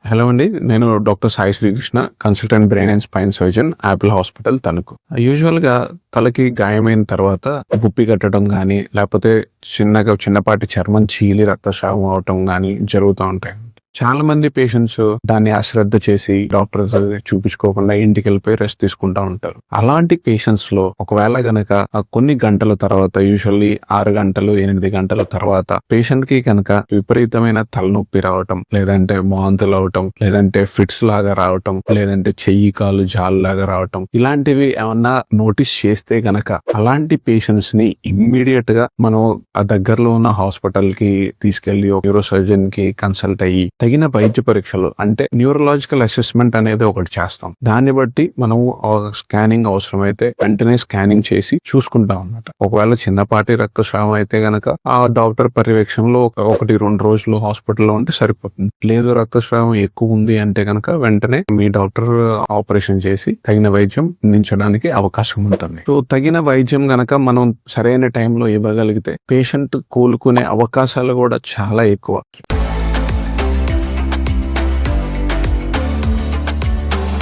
Hello అండి. నేను doctor Sai Srikrishna, consultant brain and spine surgeon, Apple hospital, Tanuku. యూజువల్‌గా తలకి గాయమైన తర్వాత పుప్పి కట్టడం గానీ, లేపోతే చిన్నపాటి చర్మం చీలి రక్తస్రావం అవ్వటం గానీ జరుగుతా ఉంటాయి. చాలా మంది పేషెంట్స్ దాన్ని అశ్రద్ధ చేసి డాక్టర్ చూపించుకోకుండా ఇంటికెళ్ళిపోయి రెస్ట్ తీసుకుంటా ఉంటారు. అలాంటి పేషెంట్స్ లో ఒకవేళ గనక కొన్ని గంటల తర్వాత, యూజువల్లీ 6 గంటలు 8 గంటల తర్వాత పేషెంట్ కి కనుక విపరీతమైన తలనొప్పి రావటం, లేదంటే వాంతులు అవటం, లేదంటే ఫిట్స్ లాగా రావటం, లేదంటే చెయ్యి కాలు జాలు లాగా రావటం, ఇలాంటివి ఏమన్నా నోటీస్ చేస్తే గనక అలాంటి పేషెంట్స్ ని ఇమ్మీడియట్ గా మనం ఆ దగ్గరలో ఉన్న హాస్పిటల్ కి తీసుకెళ్లి ఒక న్యూరో సర్జన్ కి కన్సల్ట్ అయ్యి తగిన వైద్య పరీక్షలు అంటే న్యూరలాజికల్ అసెస్మెంట్ అనేది ఒకటి చేస్తాం. దాన్ని బట్టి మనం స్కానింగ్ అవసరమైతే వెంటనే స్కానింగ్ చేసి చూసుకుంటాం అన్నమాట. ఒకవేళ చిన్నపాటి రక్తస్రావం అయితే గనక ఆ డాక్టర్ పర్యవేక్షణలో 1-2 రోజులు హాస్పిటల్లో ఉంటే సరిపోతుంది. లేదు రక్తస్రావం ఎక్కువ ఉంది అంటే గనక వెంటనే మీ డాక్టర్ ఆపరేషన్ చేసి తగిన వైద్యం అందించడానికి అవకాశం ఉంటుంది. సో తగిన వైద్యం గనక మనం సరైన టైంలో ఇవ్వగలిగితే పేషెంట్ కోలుకునే అవకాశాలు కూడా చాలా ఎక్కువ.